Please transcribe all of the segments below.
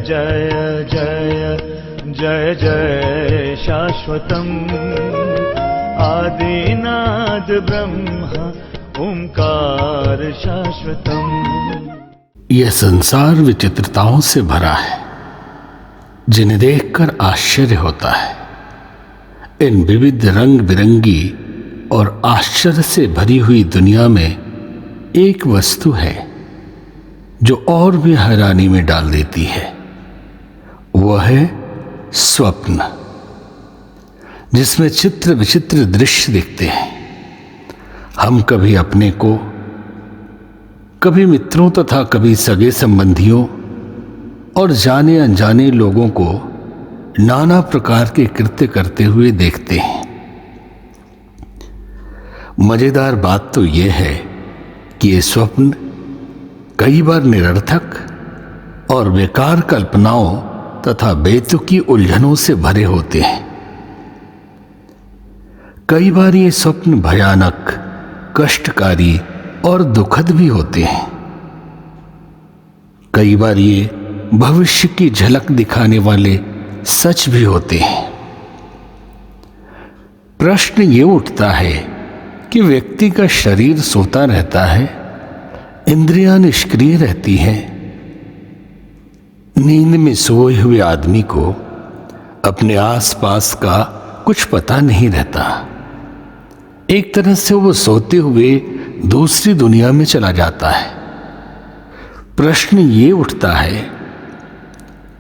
जय जय जय जय शाश्वतम् आदिनाद ब्रह्म ओंकार शाश्वतम्। यह संसार विचित्रताओं से भरा है जिन्हें देखकर आश्चर्य होता है। इन विविध रंग बिरंगी और आश्चर्य से भरी हुई दुनिया में एक वस्तु है जो और भी हैरानी में डाल देती है। वह है स्वप्न, जिसमें चित्र विचित्र दृश्य दिखते हैं। हम कभी अपने को, कभी मित्रों तथा कभी सगे संबंधियों और जाने अनजाने लोगों को नाना प्रकार के कृत्य करते हुए देखते हैं। मजेदार बात तो यह है कि ये स्वप्न कई बार निरर्थक और बेकार कल्पनाओं तथा बेतुकी उलझनों से भरे होते हैं। कई बार ये स्वप्न भयानक, कष्टकारी और दुखद भी होते हैं। कई बार ये भविष्य की झलक दिखाने वाले सच भी होते हैं। प्रश्न ये उठता है कि व्यक्ति का शरीर सोता रहता है, इंद्रियां निष्क्रिय रहती हैं। नींद में सोए हुए आदमी को अपने आसपास का कुछ पता नहीं रहता। एक तरह से वो सोते हुए दूसरी दुनिया में चला जाता है। प्रश्न ये उठता है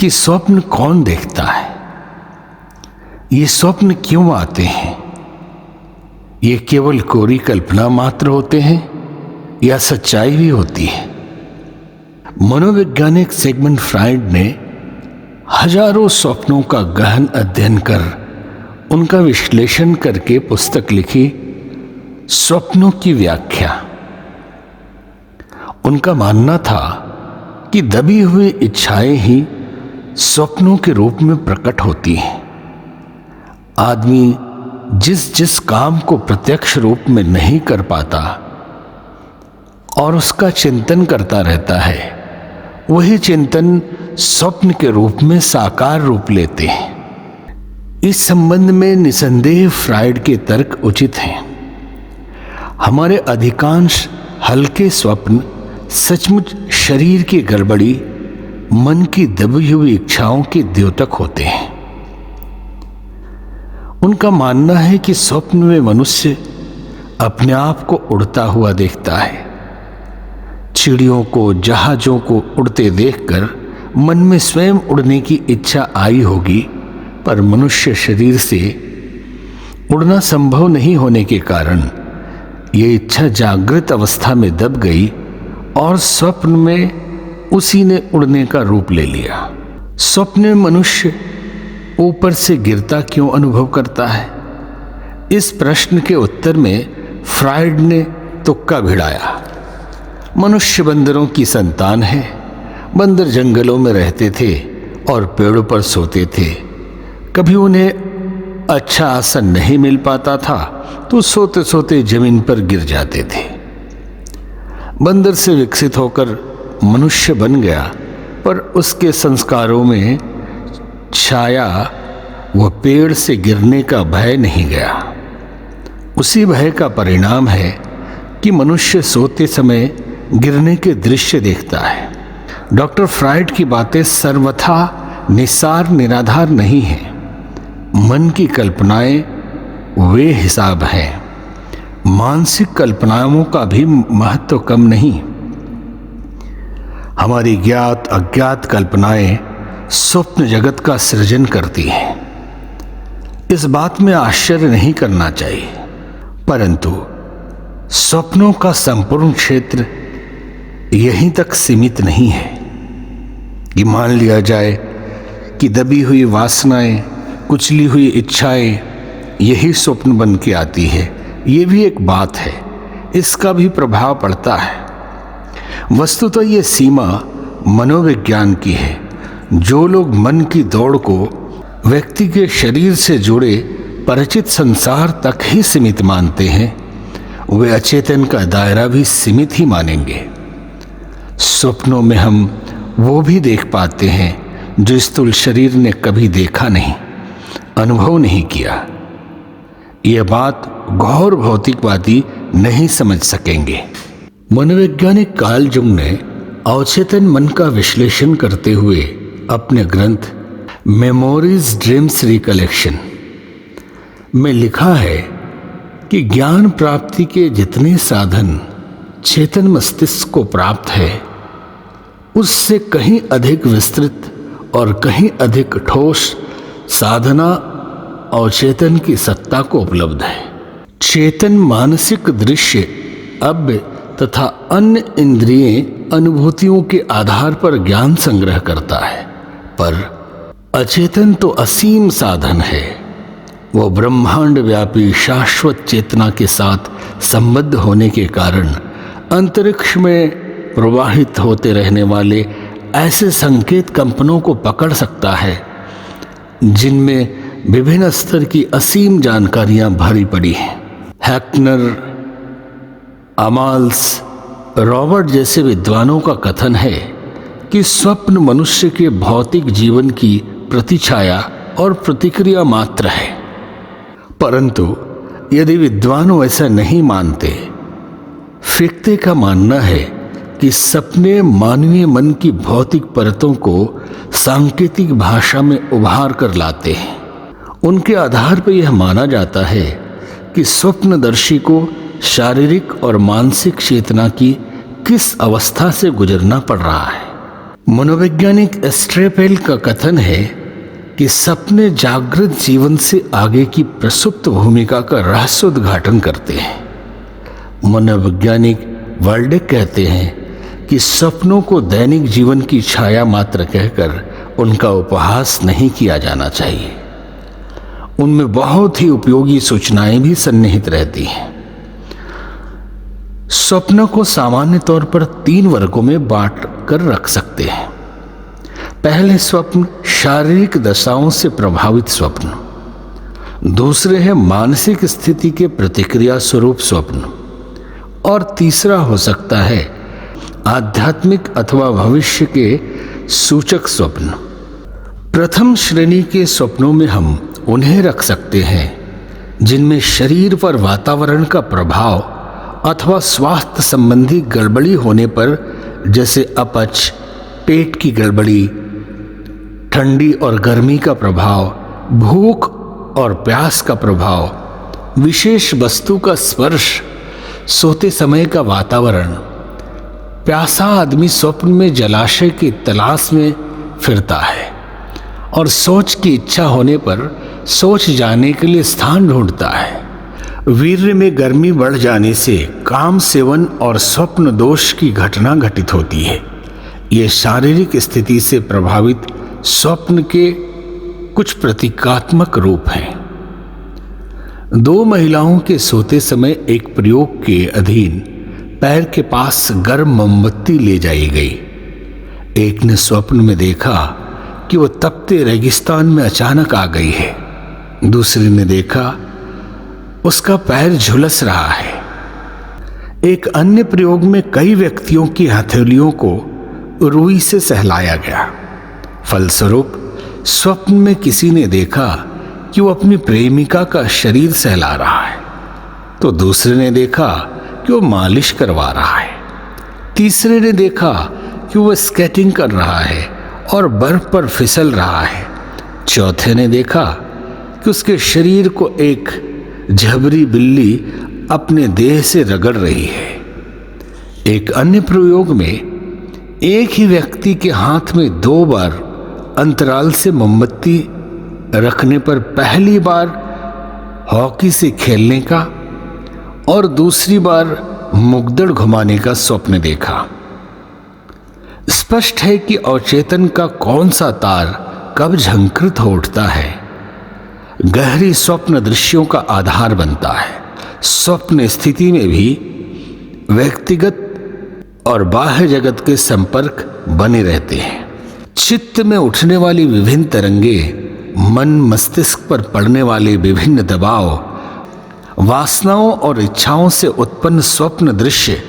कि स्वप्न कौन देखता है? ये स्वप्न क्यों आते हैं? ये केवल कोरी कल्पना मात्र होते हैं या सच्चाई भी होती है? मनोवैज्ञानिक सिगमंड फ्राइड ने हजारों स्वप्नों का गहन अध्ययन कर उनका विश्लेषण करके पुस्तक लिखी, स्वप्नों की व्याख्या। उनका मानना था कि दबी हुई इच्छाएं ही स्वप्नों के रूप में प्रकट होती हैं। आदमी जिस जिस काम को प्रत्यक्ष रूप में नहीं कर पाता और उसका चिंतन करता रहता है, वही चिंतन स्वप्न के रूप में साकार रूप लेते हैं। इस संबंध में निसंदेह फ्राइड के तर्क उचित हैं। हमारे अधिकांश हल्के स्वप्न सचमुच शरीर की गड़बड़ी, मन की दबी हुई इच्छाओं के द्योतक होते हैं। उनका मानना है कि स्वप्न में मनुष्य अपने आप को उड़ता हुआ देखता है। चिड़ियों को, जहाजों को उड़ते देखकर मन में स्वयं उड़ने की इच्छा आई होगी, पर मनुष्य शरीर से उड़ना संभव नहीं होने के कारण ये इच्छा जागृत अवस्था में दब गई और स्वप्न में उसी ने उड़ने का रूप ले लिया। स्वप्न में मनुष्य ऊपर से गिरता क्यों अनुभव करता है? इस प्रश्न के उत्तर में फ्राइड ने तुक्का भिड़ाया। मनुष्य बंदरों की संतान है। बंदर जंगलों में रहते थे और पेड़ों पर सोते थे। कभी उन्हें अच्छा आसन नहीं मिल पाता था तो सोते सोते जमीन पर गिर जाते थे। बंदर से विकसित होकर मनुष्य बन गया, पर उसके संस्कारों में छाया वह पेड़ से गिरने का भय नहीं गया। उसी भय का परिणाम है कि मनुष्य सोते समय गिरने के दृश्य देखता है। डॉक्टर फ्राइड की बातें सर्वथा निस्सार निराधार नहीं हैं। मन की कल्पनाएं वे हिसाब हैं। मानसिक कल्पनाओं का भी महत्व कम नहीं। हमारी ज्ञात अज्ञात कल्पनाएं स्वप्न जगत का सृजन करती हैं। इस बात में आश्चर्य नहीं करना चाहिए, परंतु स्वप्नों का संपूर्ण क्षेत्र यहीं तक सीमित नहीं है कि मान लिया जाए कि दबी हुई वासनाएं, कुचली हुई इच्छाएं यही स्वप्न बन के आती है। ये भी एक बात है, इसका भी प्रभाव पड़ता है। वस्तुतः ये सीमा मनोविज्ञान की है। जो लोग मन की दौड़ को व्यक्ति के शरीर से जुड़े परिचित संसार तक ही सीमित मानते हैं, वे अचेतन का दायरा भी सीमित ही मानेंगे। स्वप्नों में हम वो भी देख पाते हैं जो स्थूल शरीर ने कभी देखा नहीं, अनुभव नहीं किया। यह बात घोर भौतिकवादी नहीं समझ सकेंगे। मनोवैज्ञानिक कार्ल जुंग ने अवचेतन मन का विश्लेषण करते हुए अपने ग्रंथ मेमोरीज ड्रीम्स रिकलेक्शन में लिखा है कि ज्ञान प्राप्ति के जितने साधन चेतन मस्तिष्क को प्राप्त है, उससे कहीं अधिक विस्तृत और कहीं अधिक ठोस साधना अवचेतन की सत्ता को उपलब्ध है। चेतन मानसिक दृश्य, अव्य तथा अन्य इंद्रिय अनुभूतियों के आधार पर ज्ञान संग्रह करता है, पर अचेतन तो असीम साधन है। वो ब्रह्मांड व्यापी शाश्वत चेतना के साथ संबद्ध होने के कारण अंतरिक्ष में प्रवाहित होते रहने वाले ऐसे संकेत कंपनों को पकड़ सकता है जिनमें विभिन्न स्तर की असीम जानकारियां भरी पड़ी हैं। हैकनर, अमाल्स, रॉबर्ट जैसे विद्वानों का कथन है कि स्वप्न मनुष्य के भौतिक जीवन की प्रतिछाया और प्रतिक्रिया मात्र है। परंतु यदि विद्वान ऐसा नहीं मानते, फिक्ते का मानना है कि सपने मानवीय मन की भौतिक परतों को सांकेतिक भाषा में उभार कर लाते हैं। उनके आधार पर यह माना जाता है कि स्वप्नदर्शी को शारीरिक और मानसिक चेतना की किस अवस्था से गुजरना पड़ रहा है। मनोवैज्ञानिक एस्ट्रेपेल का कथन है कि सपने जागृत जीवन से आगे की प्रसुप्त भूमिका का रहस्योद्घाटन करते हैं। मनोवैज्ञानिक वर्ल्डेक कहते हैं कि सपनों को दैनिक जीवन की छाया मात्र कहकर उनका उपहास नहीं किया जाना चाहिए। उनमें बहुत ही उपयोगी सूचनाएं भी सन्निहित रहती हैं। स्वप्नों को सामान्य तौर पर 3 वर्गों में बांट कर रख सकते हैं। पहले स्वप्न शारीरिक दशाओं से प्रभावित स्वप्न, दूसरे है मानसिक स्थिति के प्रतिक्रिया स्वरूप स्वप्न, और तीसरा हो सकता है आध्यात्मिक अथवा भविष्य के सूचक स्वप्न। प्रथम श्रेणी के स्वप्नों में हम उन्हें रख सकते हैं जिनमें शरीर पर वातावरण का प्रभाव अथवा स्वास्थ्य संबंधी गड़बड़ी होने पर, जैसे अपच, पेट की गड़बड़ी, ठंडी और गर्मी का प्रभाव, भूख और प्यास का प्रभाव, विशेष वस्तु का स्पर्श, सोते समय का वातावरण। प्यासा आदमी स्वप्न में जलाशय की तलाश में फिरता है और सोच की इच्छा होने पर सोच जाने के लिए स्थान ढूंढता है। वीर्य में गर्मी बढ़ जाने से काम सेवन और स्वप्न दोष की घटना घटित होती है। ये शारीरिक स्थिति से प्रभावित स्वप्न के कुछ प्रतीकात्मक रूप हैं। 2 महिलाओं के सोते समय एक प्रयोग के अधीन पैर के पास गर्म मोमबत्ती ले जाई गई। एक ने स्वप्न में देखा कि वो तपते रेगिस्तान में अचानक आ गई है। दूसरे ने देखा उसका पैर झुलस रहा है। एक अन्य प्रयोग में कई व्यक्तियों की हथेलियों को रुई से सहलाया गया। फलस्वरूप स्वप्न में किसी ने देखा कि वो अपनी प्रेमिका का शरीर सहला रहा है, तो दूसरे ने देखा कि वो मालिश करवा रहा है। तीसरे ने देखा कि वो स्केटिंग कर रहा है और बर्फ पर फिसल रहा है। चौथे ने देखा कि उसके शरीर को एक झबरी बिल्ली अपने देह से रगड़ रही है। एक अन्य प्रयोग में एक ही व्यक्ति के हाथ में 2 बार अंतराल से मोमबत्ती रखने पर पहली बार हॉकी से खेलने का और दूसरी बार मुगदड़ घुमाने का स्वप्न देखा। स्पष्ट है कि अवचेतन का कौन सा तार कब झंकृत हो उठता है, गहरी स्वप्न दृश्यों का आधार बनता है। स्वप्न स्थिति में भी व्यक्तिगत और बाह्य जगत के संपर्क बने रहते हैं। चित्त में उठने वाली विभिन्न तरंगे, मन मस्तिष्क पर पड़ने वाले विभिन्न दबाव, वासनाओं और इच्छाओं से उत्पन्न स्वप्न दृश्य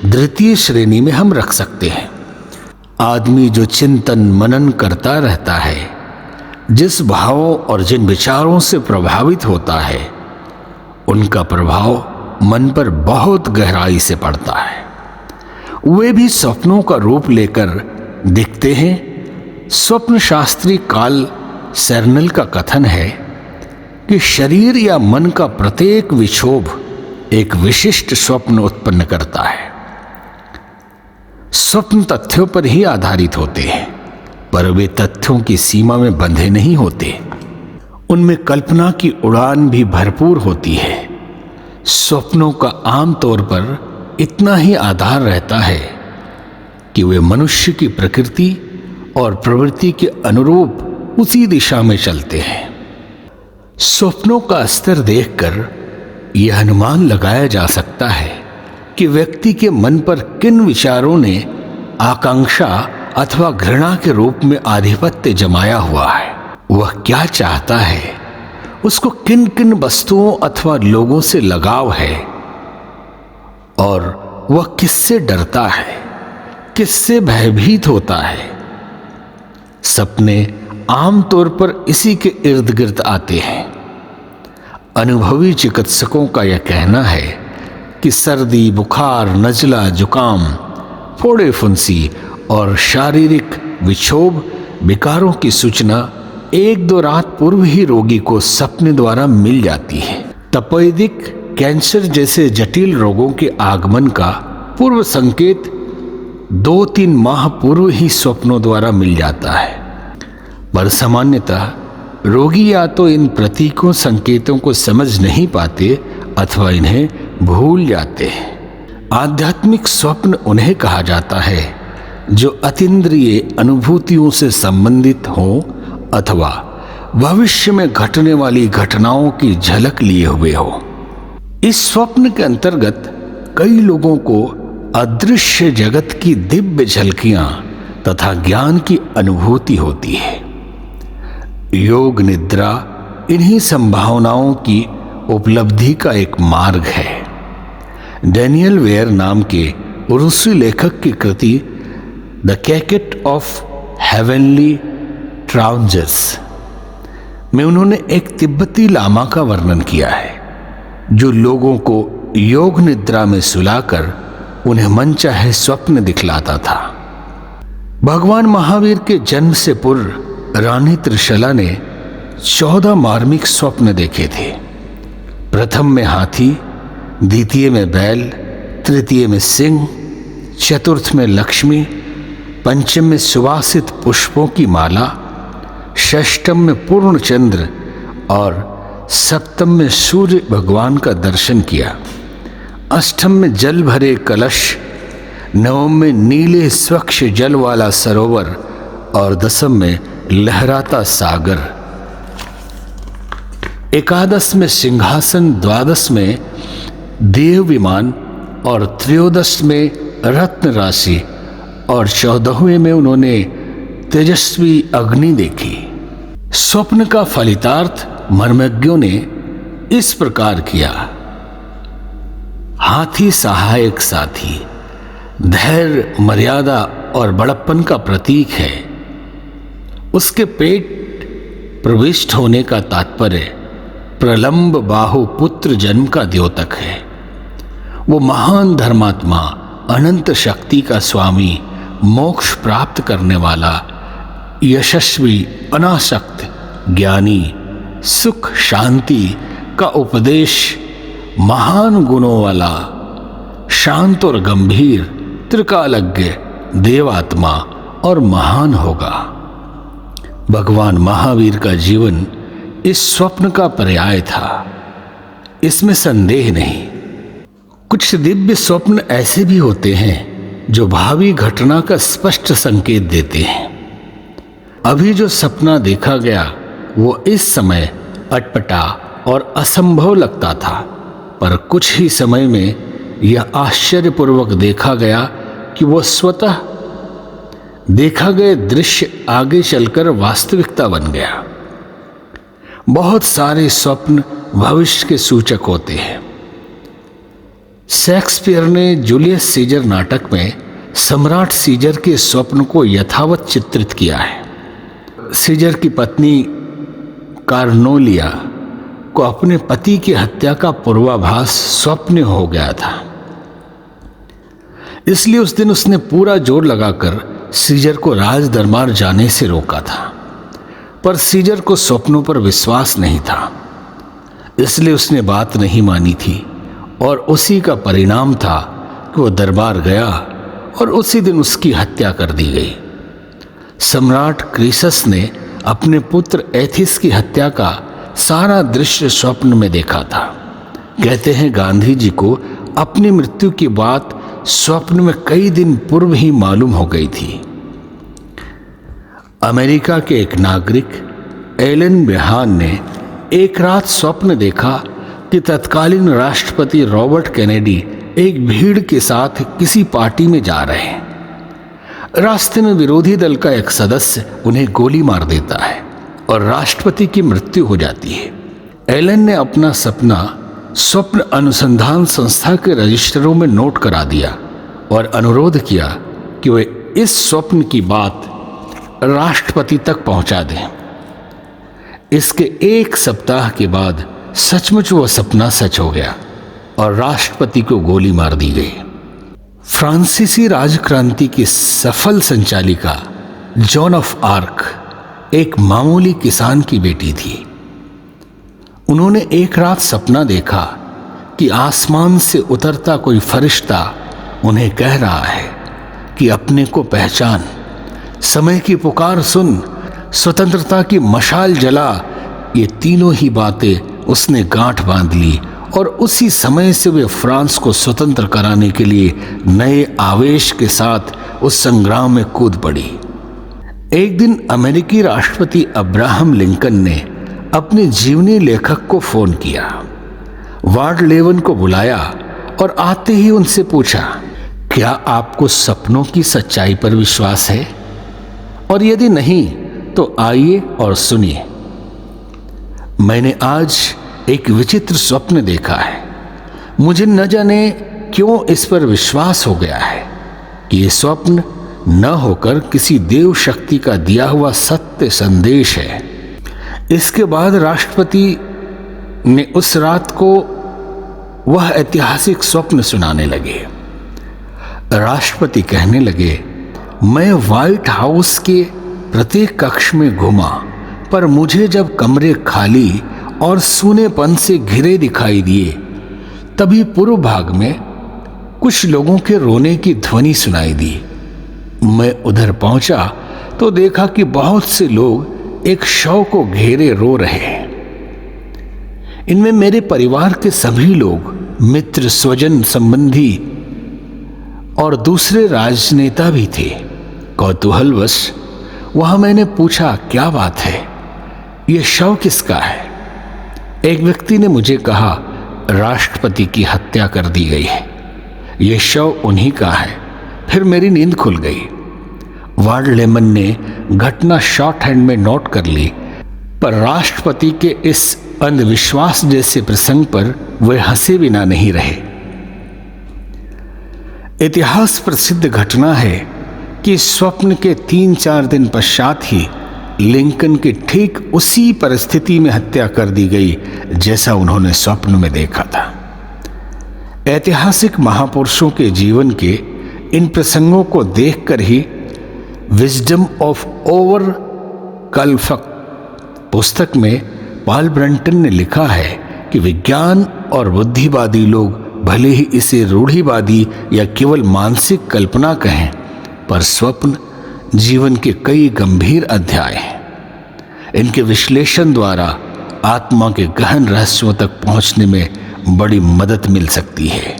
द्वितीय श्रेणी में हम रख सकते हैं। आदमी जो चिंतन मनन करता रहता है, जिस भावों और जिन विचारों से प्रभावित होता है, उनका प्रभाव मन पर बहुत गहराई से पड़ता है। वे भी स्वप्नों का रूप लेकर दिखते हैं। स्वप्न शास्त्री कार्ल सेर्नल का कथन है कि शरीर या मन का प्रत्येक विक्षोभ एक विशिष्ट स्वप्न उत्पन्न करता है। स्वप्न तथ्यों पर ही आधारित होते हैं, पर वे तथ्यों की सीमा में बंधे नहीं होते। उनमें कल्पना की उड़ान भी भरपूर होती है। स्वप्नों का आमतौर पर इतना ही आधार रहता है कि वे मनुष्य की प्रकृति और प्रवृत्ति के अनुरूप उसी दिशा में चलते हैं। स्वप्नों का स्तर देखकर यह अनुमान लगाया जा सकता है कि व्यक्ति के मन पर किन विचारों ने आकांक्षा अथवा घृणा के रूप में आधिपत्य जमाया हुआ है। वह क्या चाहता है, उसको किन किन वस्तुओं अथवा लोगों से लगाव है, और वह किससे डरता है, किससे भयभीत होता है। सपने आमतौर पर इसी के इर्द गिर्द आते हैं। अनुभवी चिकित्सकों का यह कहना है कि सर्दी, बुखार, नज़ला, जुकाम, फोड़े फुंसी और शारीरिक विक्षोभ विकारों की सूचना 1-2 रात पूर्व ही रोगी को सपने द्वारा मिल जाती है। तपेदिक कैंसर जैसे जटिल रोगों के आगमन का पूर्व संकेत 2-3 माह पूर्व ही स्वप्नों द्वारा मिल जाता है। पर सामान्यतः रोगी या तो इन प्रतीकों संकेतों को समझ नहीं पाते अथवा इन्हें भूल जाते हैं। आध्यात्मिक स्वप्न उन्हें कहा जाता है जो अतीन्द्रिय अनुभूतियों से संबंधित हों अथवा भविष्य में घटने वाली घटनाओं की झलक लिए हुए हो। इस स्वप्न के अंतर्गत कई लोगों को अदृश्य जगत की दिव्य झलकियां तथा ज्ञान की अनुभूति होती है। योग निद्रा इन्हीं संभावनाओं की उपलब्धि का एक मार्ग है। डैनियल वेयर नाम के रूसी लेखक की कृति द कैकेट ऑफ हेवनली ट्रांजेस में उन्होंने एक तिब्बती लामा का वर्णन किया है जो लोगों को योग निद्रा में सुलाकर उन्हें मनचाहे स्वप्न दिखलाता था। भगवान महावीर के जन्म से पूर्व रानी त्रिशला ने 14 मार्मिक स्वप्न देखे थे। प्रथम में हाथी, द्वितीय में बैल, तृतीय में सिंह, चतुर्थ में लक्ष्मी, पंचम में सुवासित पुष्पों की माला, षष्ठम में पूर्ण चंद्र और सप्तम में सूर्य भगवान का दर्शन किया। अष्टम में जल भरे कलश, नवम में नीले स्वच्छ जल वाला सरोवर और दसम में लहराता सागर। एकादश में सिंहासन, द्वादश में देव विमान और त्रयोदश में रत्न राशि और 14वें में उन्होंने तेजस्वी अग्नि देखी। स्वप्न का फलितार्थ मर्मज्ञों ने इस प्रकार किया। हाथी सहायक साथी, धैर्य, मर्यादा और बड़प्पन का प्रतीक है। उसके पेट प्रविष्ट होने का तात्पर्य प्रलंब बाहु पुत्र जन्म का द्योतक है। वो महान धर्मात्मा, अनंत शक्ति का स्वामी, मोक्ष प्राप्त करने वाला, यशस्वी, अनासक्त, ज्ञानी, सुख शांति का उपदेश, महान गुणों वाला, शांत और गंभीर, त्रिकालज्ञ, देवात्मा और महान होगा। भगवान महावीर का जीवन इस स्वप्न का पर्याय था, इसमें संदेह नहीं। कुछ दिव्य स्वप्न ऐसे भी होते हैं जो भावी घटना का स्पष्ट संकेत देते हैं। अभी जो सपना देखा गया वो इस समय अटपटा और असंभव लगता था, पर कुछ ही समय में यह आश्चर्यपूर्वक देखा गया कि वो स्वतः देखा गया दृश्य आगे चलकर वास्तविकता बन गया। बहुत सारे स्वप्न भविष्य के सूचक होते हैं। शेक्सपियर ने जूलियस सीजर नाटक में सम्राट सीजर के स्वप्न को यथावत चित्रित किया है। सीजर की पत्नी कार्नोलिया को अपने पति की हत्या का पूर्वाभास स्वप्न हो गया था, इसलिए उस दिन उसने पूरा जोर लगाकर सीजर को राज दरबार जाने से रोका था। पर सीजर को स्वप्नों पर विश्वास नहीं था, इसलिए उसने बात नहीं मानी थी और उसी का परिणाम था कि वो दरबार गया और उसी दिन उसकी हत्या कर दी गई। सम्राट क्रीसस ने अपने पुत्र एथिस की हत्या का सारा दृश्य स्वप्न में देखा था। कहते हैं गांधी जी को अपनी मृत्यु की बात स्वप्न में कई दिन पूर्व ही मालूम हो गई थी। अमेरिका के एक नागरिक एलन बेहान ने एक रात स्वप्न देखा कि तत्कालीन राष्ट्रपति रॉबर्ट कैनेडी एक भीड़ के साथ किसी पार्टी में जा रहे हैं। रास्ते में विरोधी दल का एक सदस्य उन्हें गोली मार देता है और राष्ट्रपति की मृत्यु हो जाती है। एलन ने अपना सपना स्वप्न अनुसंधान संस्था के रजिस्टरों में नोट करा दिया और अनुरोध किया कि वे इस स्वप्न की बात राष्ट्रपति तक पहुंचा दें। इसके एक सप्ताह के बाद सचमुच वह सपना सच हो गया और राष्ट्रपति को गोली मार दी गई। फ्रांसीसी राजक्रांति की सफल संचालिका जॉन ऑफ आर्क एक मामूली किसान की बेटी थी। उन्होंने एक रात सपना देखा कि आसमान से उतरता कोई फरिश्ता उन्हें कह रहा है कि अपने को पहचान, समय की पुकार सुन, स्वतंत्रता की मशाल जला। ये तीनों ही बातें उसने गांठ बांध ली और उसी समय से वे फ्रांस को स्वतंत्र कराने के लिए नए आवेश के साथ उस संग्राम में कूद पड़ी। एक दिन अमेरिकी राष्ट्रपति अब्राहम लिंकन ने अपने जीवनी लेखक को फोन किया, वार्ड लेवन को बुलाया और आते ही उनसे पूछा, क्या आपको सपनों की सच्चाई पर विश्वास है? और यदि नहीं तो आइए और सुनिए। मैंने आज एक विचित्र स्वप्न देखा है। मुझे न जाने क्यों इस पर विश्वास हो गया है कि यह स्वप्न न होकर किसी देव शक्ति का दिया हुआ सत्य संदेश है। इसके बाद राष्ट्रपति ने उस रात को वह ऐतिहासिक स्वप्न सुनाने लगे। राष्ट्रपति कहने लगे, मैं व्हाइट हाउस के प्रत्येक कक्ष में घूमा, पर मुझे जब कमरे खाली और सूनेपन से घिरे दिखाई दिए, तभी पूर्व भाग में कुछ लोगों के रोने की ध्वनि सुनाई दी। मैं उधर पहुंचा तो देखा कि बहुत से लोग एक शव को घेरे रो रहे हैं। इनमें मेरे परिवार के सभी लोग, मित्र, स्वजन, संबंधी और दूसरे राजनेता भी थे। कौतूहलवश वहां मैंने पूछा, क्या बात है, यह शव किसका है? एक व्यक्ति ने मुझे कहा, राष्ट्रपति की हत्या कर दी गई है, यह शव उन्हीं का है। फिर मेरी नींद खुल गई। वार्ड लेमन ने घटना शॉर्ट हैंड में नोट कर ली, पर राष्ट्रपति के इस अंधविश्वास जैसे प्रसंग पर वे हंसे बिना नहीं रहे। इतिहास प्रसिद्ध घटना है कि स्वप्न के 3-4 दिन पश्चात ही लिंकन की ठीक उसी परिस्थिति में हत्या कर दी गई जैसा उन्होंने स्वप्न में देखा था। ऐतिहासिक महापुरुषों के जीवन के इन प्रसंगों को देखकर ही विजडम ऑफ ओवर कल्फक पुस्तक में पॉल ब्रंटन ने लिखा है कि विज्ञान और बुद्धिवादी लोग भले ही इसे रूढ़िवादी या केवल मानसिक कल्पना कहें, पर स्वप्न जीवन के कई गंभीर अध्याय हैं। इनके विश्लेषण द्वारा आत्मा के गहन रहस्यों तक पहुंचने में बड़ी मदद मिल सकती है।